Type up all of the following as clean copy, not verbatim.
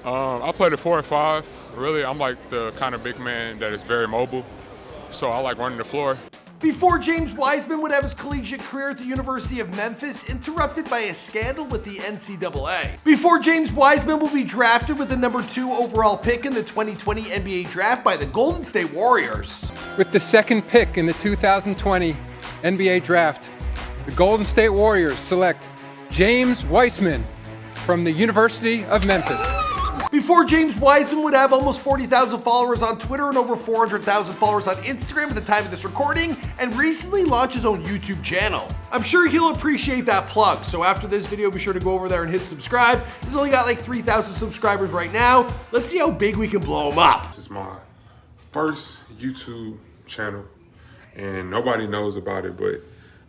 I played at 4 and 5. Really, I'm like the kind of big man that is very mobile, so I like running the floor. Before James Wiseman would have his collegiate career at the University of Memphis interrupted by a scandal with the NCAA. Before James Wiseman will be drafted with the number 2 overall pick in the 2020 NBA draft by the Golden State Warriors. With the 2nd pick in the 2020 NBA draft, the Golden State Warriors select James Wiseman from the University of Memphis. Before James Wiseman would have almost 40,000 followers on Twitter and over 400,000 followers on Instagram at the time of this recording, and recently launched his own YouTube channel. I'm sure he'll appreciate that plug, so after this video, be sure to go over there and hit subscribe. He's only got like 3,000 subscribers right now. Let's see how big we can blow him up. This is my first YouTube channel, and nobody knows about it, but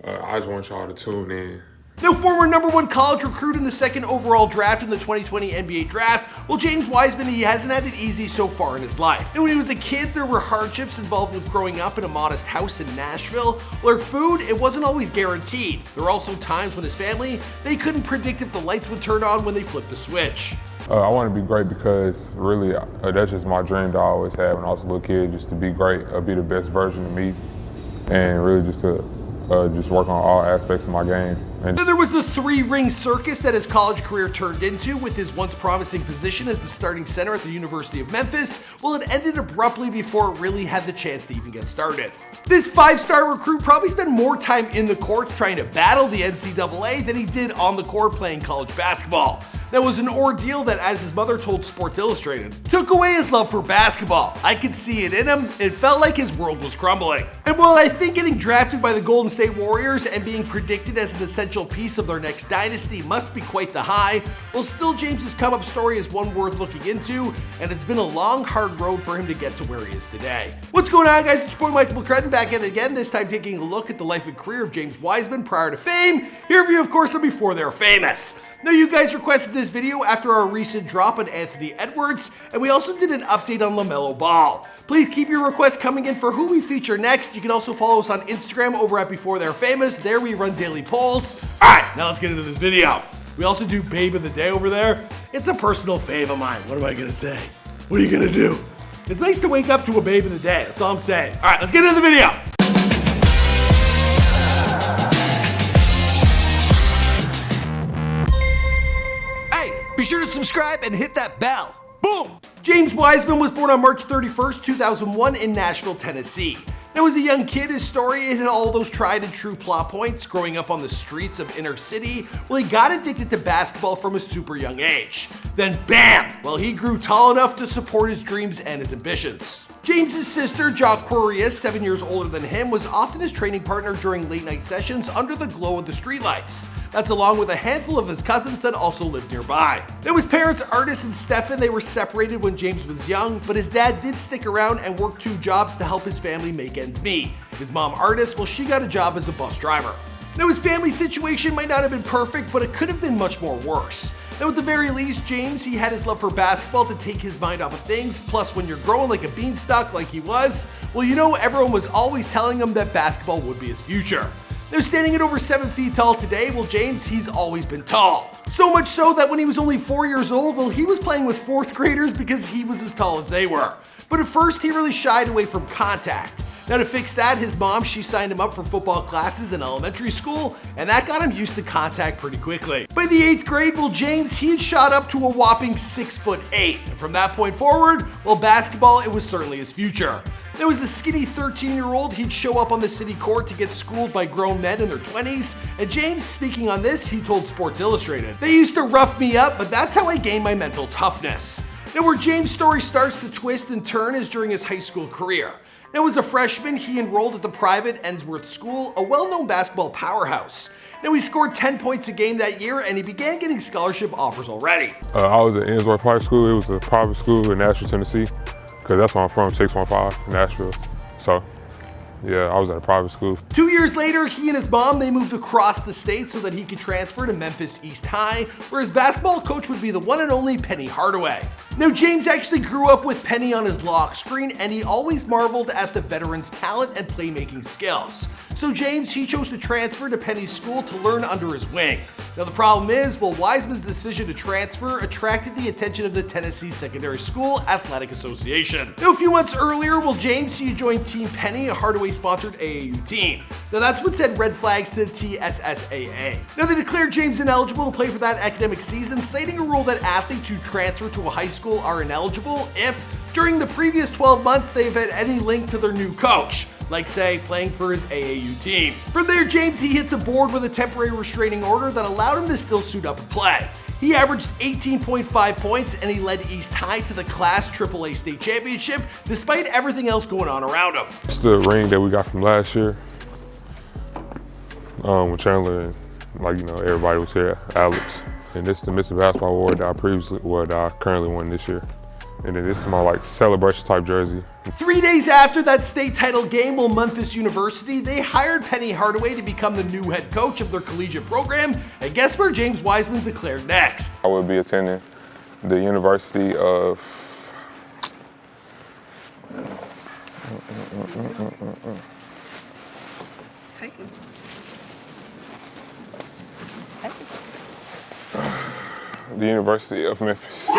I just want y'all to tune in. Now, former number 1 college recruit in the 2nd overall draft in the 2020 NBA draft, well, James Wiseman, he hasn't had it easy so far in his life. And when he was a kid, there were hardships involved with growing up in a modest house in Nashville, where food, it wasn't always guaranteed. There were also times when his family, they couldn't predict if the lights would turn on when they flipped the switch. I want to be great because really that's just my dream that I always had when I was a little kid, just to be great, be the best version of me, and really just to just work on all aspects of my game. Then there was the 3-ring circus that his college career turned into, with his once promising position as the starting center at the University of Memphis. Well, it ended abruptly before it really had the chance to even get started. This 5-star recruit probably spent more time in the courts trying to battle the NCAA than he did on the court playing college basketball. That was an ordeal that, as his mother told Sports Illustrated, took away his love for basketball. I could see it in him. It felt like his world was crumbling. And while I think getting drafted by the Golden State Warriors and being predicted as an essential piece of their next dynasty must be quite the high, well, still James's come-up story is one worth looking into, and it's been a long, hard road for him to get to where he is today. What's going on, guys? It's your boy Michael McCrudden back at it again, this time taking a look at the life and career of James Wiseman prior to fame, here for you, of course, and before they're famous. Now, you guys requested this video after our recent drop on Anthony Edwards, and we also did an update on LaMelo Ball. Please keep your requests coming in for who we feature next. You can also follow us on Instagram over at Before They're Famous. There we run daily polls. All right, now let's get into this video. We also do Babe of the Day over there. It's a personal fave of mine. What am I gonna say? What are you gonna do? It's nice to wake up to a Babe of the Day. That's all I'm saying. All right, let's get into the video. Be sure to subscribe and hit that bell. Boom! James Wiseman was born on March 31st, 2001 in Nashville, Tennessee. Now, as a young kid, his story had all those tried and true plot points. Growing up on the streets of inner city, well, he got addicted to basketball from a super young age. Then bam! Well, he grew tall enough to support his dreams and his ambitions. James's sister, Jaquaria, 7 years older than him, was often his training partner during late night sessions under the glow of the streetlights. That's along with a handful of his cousins that also lived nearby. Now, his parents, Artis and Stefan, they were separated when James was young, but his dad did stick around and work 2 jobs to help his family make ends meet. His mom, Artis, well, she got a job as a bus driver. Now, his family situation might not have been perfect, but it could have been much more worse. Now, at the very least, James, he had his love for basketball to take his mind off of things. Plus, when you're growing like a beanstalk like he was, well, you know, everyone was always telling him that basketball would be his future. Now, standing at over 7 feet tall today, well, James, he's always been tall. So much so that when he was only 4 years old, well, he was playing with 4th graders because he was as tall as they were. But at first, he really shied away from contact. Now, to fix that, his mom, she signed him up for football classes in elementary school, and that got him used to contact pretty quickly. By the 8th grade, well, James, he had shot up to a whopping 6'8", and from that point forward, well, basketball, it was certainly his future. There was a skinny 13-year-old, he'd show up on the city court to get schooled by grown men in their 20s, and James, speaking on this, he told Sports Illustrated, "They used to rough me up, but that's how I gained my mental toughness." Now, where James' story starts to twist and turn is during his high school career. Now, as a freshman, he enrolled at the private Ensworth School, a well-known basketball powerhouse. Now, he scored 10 points a game that year, and he began getting scholarship offers already. I was at Ensworth High School. It was a private school in Nashville, Tennessee, because that's where I'm from, 615, Nashville. So, yeah, I was at a private school. 2 years later, he and his mom, they moved across the state so that he could transfer to Memphis East High, where his basketball coach would be the one and only Penny Hardaway. Now, James actually grew up with Penny on his lock screen, and he always marveled at the veteran's talent and playmaking skills. So So James, he chose to transfer to Penny's school to learn under his wing. Now the problem is, well, Wiseman's decision to transfer attracted the attention of the Tennessee Secondary School Athletic Association. Now a few months earlier, well, James, he joined Team Penny, a Hardaway-sponsored AAU team. Now that's what sent red flags to the TSSAA. Now they declared James ineligible to play for that academic season, citing a rule that athletes who transfer to a high school are ineligible if, during the previous 12 months, they've had any link to their new coach, like say playing for his AAU team. From there, James, he hit the board with a temporary restraining order that allowed him to still suit up and play. He averaged 18.5 points and he led East High to the Class AAA State Championship despite everything else going on around him. It's the ring that we got from last year with Chandler and everybody was here, Alex. And this is the Mr. Basketball Award that I currently won this year. And then this is my celebration type jersey. 3 days after that state title game, well, Memphis University, they hired Penny Hardaway to become the new head coach of their collegiate program. And guess where James Wiseman declared next? I will be attending the University of the University of Memphis.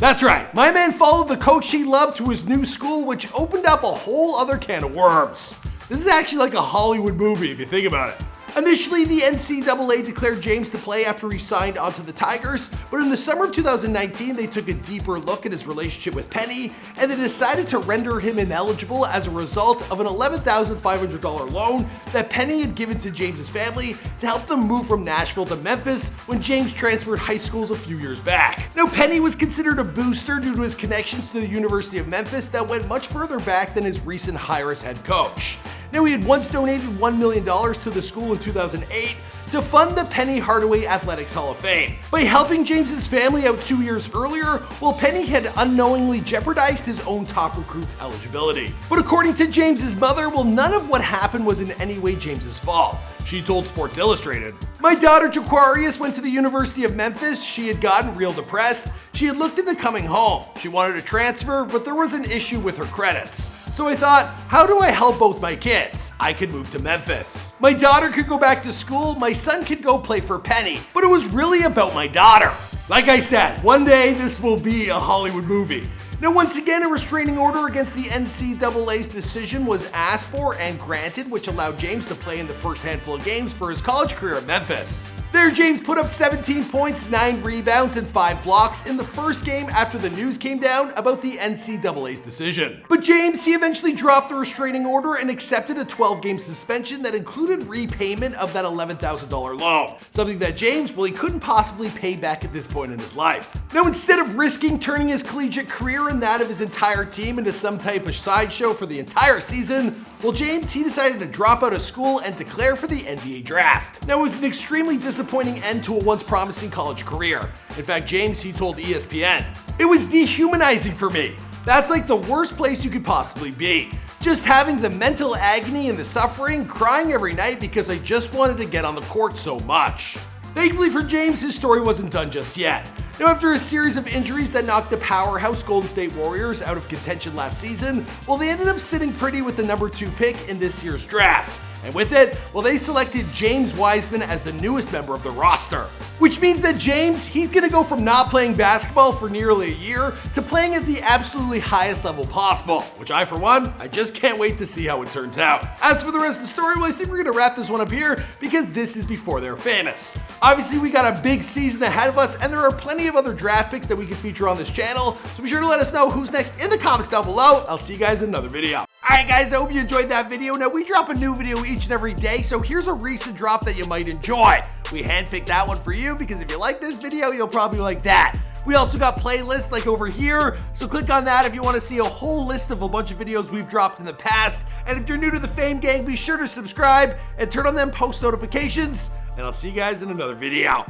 That's right, my man followed the coach he loved to his new school, which opened up a whole other can of worms. This is actually like a Hollywood movie if you think about it. Initially, the NCAA declared James to play after he signed onto the Tigers, but in the summer of 2019, they took a deeper look at his relationship with Penny, and they decided to render him ineligible as a result of an $11,500 loan that Penny had given to James's family to help them move from Nashville to Memphis when James transferred high schools a few years back. Now, Penny was considered a booster due to his connections to the University of Memphis that went much further back than his recent hire as head coach. Now, he had once donated $1 million to the school in 2008 to fund the Penny Hardaway Athletics Hall of Fame. By helping James's family out 2 years earlier, well, Penny had unknowingly jeopardized his own top recruit's eligibility. But according to James's mother, well, none of what happened was in any way James's fault. She told Sports Illustrated, "My daughter Jaquarius went to the University of Memphis. She had gotten real depressed. She had looked into coming home. She wanted to transfer, but there was an issue with her credits. So I thought, how do I help both my kids? I could move to Memphis. My daughter could go back to school, my son could go play for Penny, but it was really about my daughter." Like I said, one day this will be a Hollywood movie. Now, once again, a restraining order against the NCAA's decision was asked for and granted, which allowed James to play in the first handful of games for his college career at Memphis. There, James put up 17 points, 9 rebounds, and 5 blocks in the first game after the news came down about the NCAA's decision. But James, he eventually dropped the restraining order and accepted a 12-game suspension that included repayment of that $11,000 loan, something that James, well, he couldn't possibly pay back at this point in his life. Now, instead of risking turning his collegiate career and that of his entire team into some type of sideshow for the entire season, well, James, he decided to drop out of school and declare for the NBA draft. Now, it was an extremely disappointing end to a once promising college career. In fact, James, he told ESPN, "It was dehumanizing for me. That's like the worst place you could possibly be. Just having the mental agony and the suffering, crying every night because I just wanted to get on the court so much." Thankfully for James, his story wasn't done just yet. Now, after a series of injuries that knocked the powerhouse Golden State Warriors out of contention last season, well, they ended up sitting pretty with the number 2 pick in this year's draft. And with it, well, they selected James Wiseman as the newest member of the roster. Which means that James, he's gonna go from not playing basketball for nearly a year to playing at the absolutely highest level possible, which I, for one, I just can't wait to see how it turns out. As for the rest of the story, well, I think we're gonna wrap this one up here because this is before they're famous. Obviously, we got a big season ahead of us and there are plenty of other draft picks that we can feature on this channel, so be sure to let us know who's next in the comments down below. I'll see you guys in another video. Alright guys, I hope you enjoyed that video. Now, we drop a new video each and every day, so here's a recent drop that you might enjoy. We handpicked that one for you because if you like this video, you'll probably like that. We also got playlists like over here, so click on that if you want to see a whole list of a bunch of videos we've dropped in the past. And if you're new to the Fame Gang, be sure to subscribe and turn on them post notifications, and I'll see you guys in another video.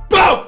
Boom!